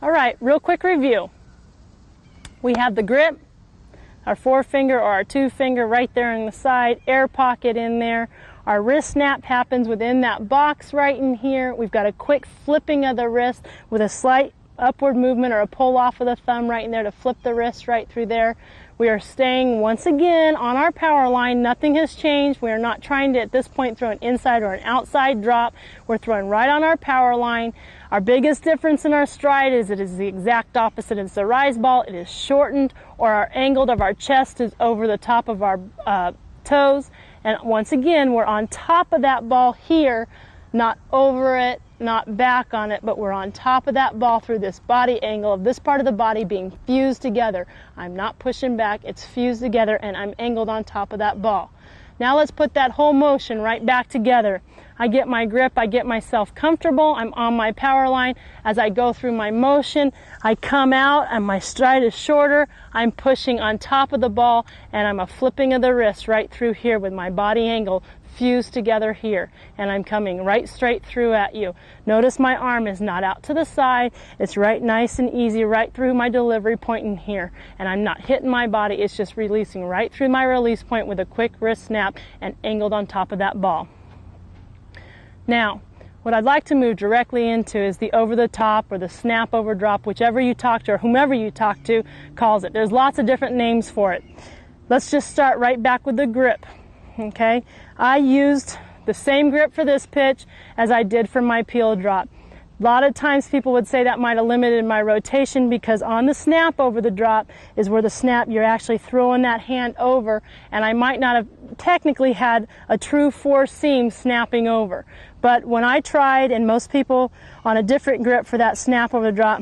All right, real quick review. We have the grip, our forefinger or our two finger right there in the side, air pocket in there. Our wrist snap happens within that box right in here. We've got a quick flipping of the wrist with a slight upward movement or a pull off of the thumb right in there to flip the wrist right through there. We are staying once again on our power line. Nothing has changed. We are not trying to at this point throw an inside or an outside drop. We're throwing right on our power line. Our biggest difference in our stride is it is the exact opposite. It's the rise ball. It is shortened, or our angled of our chest is over the top of our toes. And once again, we're on top of that ball here, not over it, not back on it, but we're on top of that ball through this body angle of this part of the body being fused together. I'm not pushing back, it's fused together, and I'm angled on top of that ball. Now let's put that whole motion right back together. I get my grip, I get myself comfortable, I'm on my power line. As I go through my motion, I come out and my stride is shorter. I'm pushing on top of the ball and I'm a flipping of the wrist right through here with my body angle fused together here, and I'm coming right straight through at you. Notice my arm is not out to the side. It's right nice and easy right through my delivery point in here, and I'm not hitting my body. It's just releasing right through my release point with a quick wrist snap and angled on top of that ball. Now, what I'd like to move directly into is the over the top or the snap over drop, whichever you talk to or whomever you talk to calls it. There's lots of different names for it. Let's just start right back with the grip. Okay, I used the same grip for this pitch as I did for my peel drop. A lot of times people would say that might have limited my rotation because on the snap over the drop is where the snap, you're actually throwing that hand over, and I might not have technically had a true four seam snapping over. But when I tried, and most people on a different grip for that snap over the drop,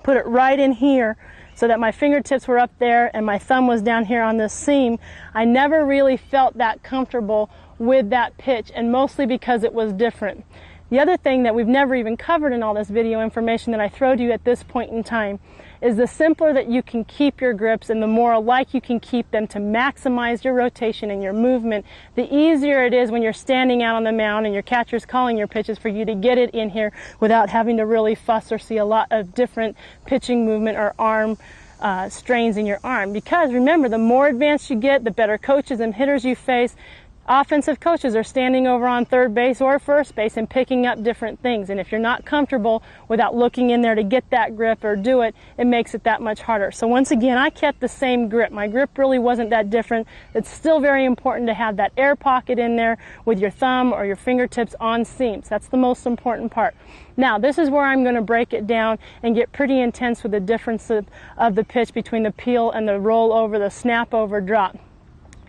put it right in here, so that my fingertips were up there and my thumb was down here on this seam, I never really felt that comfortable with that pitch, and mostly because it was different. The other thing that we've never even covered in all this video information that I throw to you at this point in time is the simpler that you can keep your grips and the more alike you can keep them to maximize your rotation and your movement, the easier it is when you're standing out on the mound and your catcher's calling your pitches for you to get it in here without having to really fuss or see a lot of different pitching movement or arm strains in your arm. Because remember, the more advanced you get, the better coaches and hitters you face. Offensive coaches are standing over on third base or first base and picking up different things. And if you're not comfortable without looking in there to get that grip or do it, it makes it that much harder. So once again, I kept the same grip. My grip really wasn't that different. It's still very important to have that air pocket in there with your thumb or your fingertips on seams. That's the most important part. Now, this is where I'm going to break it down and get pretty intense with the difference of the pitch between the peel and the roll over, the snap over drop.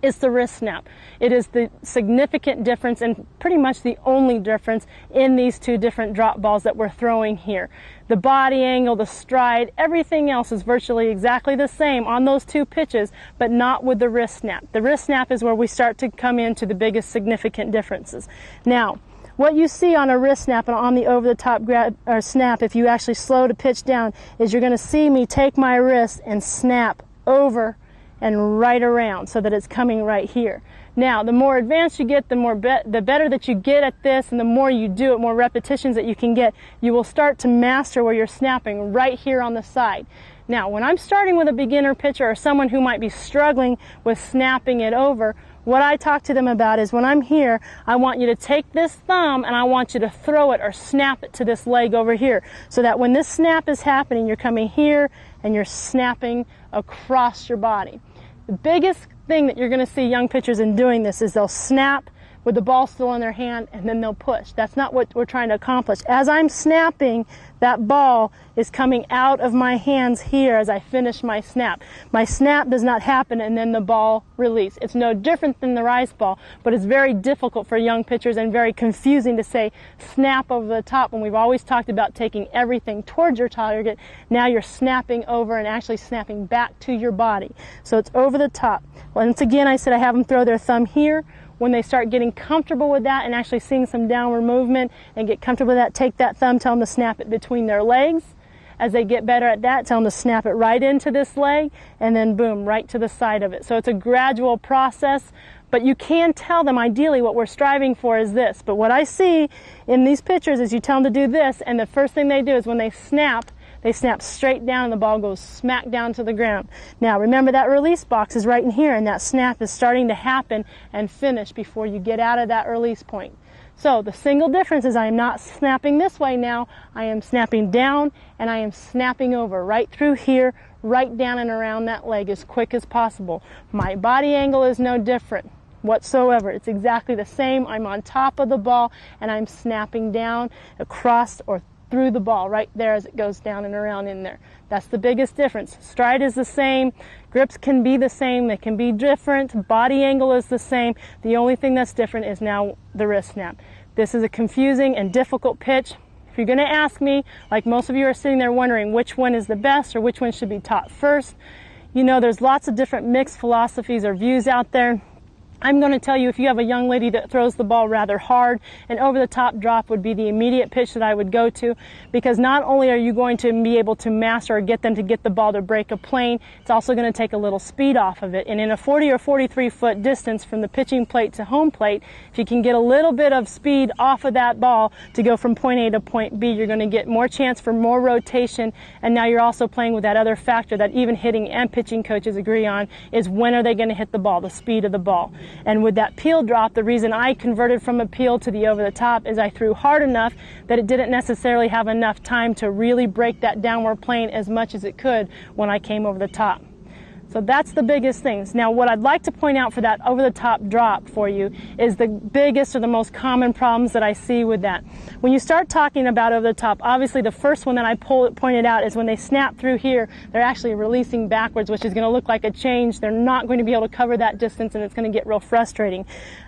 It's the wrist snap. It is the significant difference and pretty much the only difference in these two different drop balls that we're throwing here. The body angle, the stride, everything else is virtually exactly the same on those two pitches, but not with the wrist snap. The wrist snap is where we start to come into the biggest significant differences. Now, what you see on a wrist snap and on the over-the-top grab or snap, if you actually slow the pitch down, is you're going to see me take my wrist and snap over and right around so that it's coming right here. Now, the more advanced you get, the better that you get at this, and the more you do it, more repetitions that you can get, you will start to master where you're snapping right here on the side. Now, when I'm starting with a beginner pitcher or someone who might be struggling with snapping it over, what I talk to them about is when I'm here, I want you to take this thumb and I want you to throw it or snap it to this leg over here, so that when this snap is happening, you're coming here and you're snapping across your body. The biggest thing that you're going to see young pitchers in doing this is they'll snap with the ball still in their hand and then they'll push. That's not what we're trying to accomplish. As I'm snapping, that ball is coming out of my hands here as I finish my snap. My snap does not happen and then the ball release. It's no different than the rise ball, but it's very difficult for young pitchers and very confusing to say snap over the top when we've always talked about taking everything towards your target. Now you're snapping over and actually snapping back to your body. So it's over the top. Once again, I said I have them throw their thumb here. When they start getting comfortable with that and actually seeing some downward movement and get comfortable with that, take that thumb, tell them to snap it between their legs. As they get better at that, tell them to snap it right into this leg and then boom, right to the side of it. So it's a gradual process, but you can tell them ideally what we're striving for is this. But what I see in these pictures is you tell them to do this, and the first thing they do is when they snap, They snap straight down and the ball goes smack down to the ground. Now remember that release box is right in here, and that snap is starting to happen and finish before you get out of that release point. So the single difference is I am not snapping this way now. I am snapping down and I am snapping over right through here, right down and around that leg as quick as possible. My body angle is no different whatsoever. It's exactly the same. I'm on top of the ball and I'm snapping down across or through the ball right there as it goes down and around in there. That's the biggest difference. Stride is the same. Grips can be the same. They can be different. Body angle is the same. The only thing that's different is now the wrist snap. This is a confusing and difficult pitch. If you're going to ask me, like most of you are sitting there wondering which one is the best or which one should be taught first, you know, there's lots of different mixed philosophies or views out there. I'm going to tell you, if you have a young lady that throws the ball rather hard, an over-the-top drop would be the immediate pitch that I would go to, because not only are you going to be able to master or get them to get the ball to break a plane, it's also going to take a little speed off of it. And in a 40 or 43-foot distance from the pitching plate to home plate, if you can get a little bit of speed off of that ball to go from point A to point B, you're going to get more chance for more rotation. And now you're also playing with that other factor that even hitting and pitching coaches agree on, is when are they going to hit the ball, the speed of the ball. And with that peel drop, the reason I converted from a peel to the over the top is I threw hard enough that it didn't necessarily have enough time to really break that downward plane as much as it could when I came over the top. So that's the biggest things. Now what I'd like to point out for that over-the-top drop for you is the biggest or the most common problems that I see with that. When you start talking about over-the-top, obviously the first one that I pointed out is when they snap through here, they're actually releasing backwards, which is going to look like a change. They're not going to be able to cover that distance, and it's going to get real frustrating.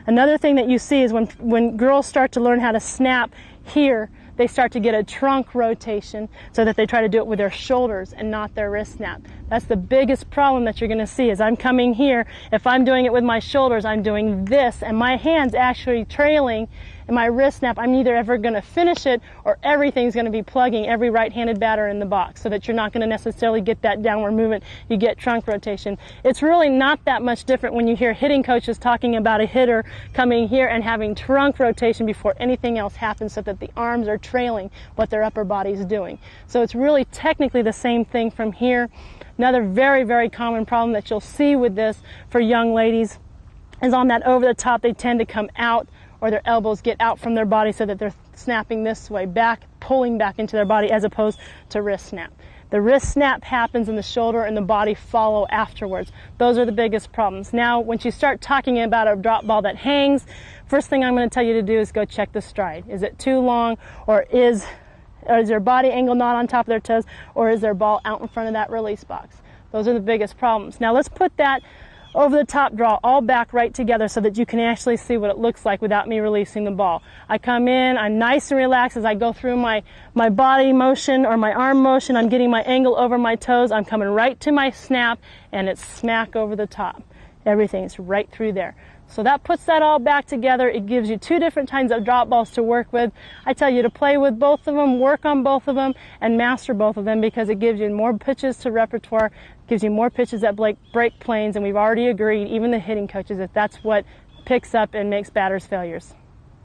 Another thing that you see is when girls start to learn how to snap here, they start to get a trunk rotation so that they try to do it with their shoulders and not their wrist snap. That's the biggest problem that you're going to see is I'm coming here. If I'm doing it with my shoulders, I'm doing this, and my hand's actually trailing, and my wrist snap, I'm either ever going to finish it or everything's going to be plugging every right-handed batter in the box, so that you're not going to necessarily get that downward movement. You get trunk rotation. It's really not that much different when you hear hitting coaches talking about a hitter coming here and having trunk rotation before anything else happens, so that the arms are trailing what their upper body is doing. So it's really technically the same thing from here. Another very, very common problem that you'll see with this for young ladies is on that over the top, they tend to come out, or their elbows get out from their body so that they're snapping this way, back, pulling back into their body, as opposed to wrist snap. The wrist snap happens and the shoulder and the body follow afterwards. Those are the biggest problems. Now, once you start talking about a drop ball that hangs, first thing I'm going to tell you to do is go check the stride. Is it too long, or is their body angle not on top of their toes, or is their ball out in front of that release box? Those are the biggest problems. Now let's put that over the top draw all back right together so that you can actually see what it looks like without me releasing the ball. I come in, I'm nice and relaxed as I go through my body motion or my arm motion. I'm getting my angle over my toes. I'm coming right to my snap, and it's smack over the top. Everything's right through there. So that puts that all back together. It gives you two different kinds of drop balls to work with. I tell you to play with both of them, work on both of them, and master both of them, because it gives you more pitches to repertoire, gives you more pitches that break planes, and we've already agreed, even the hitting coaches, that that's what picks up and makes batters failures.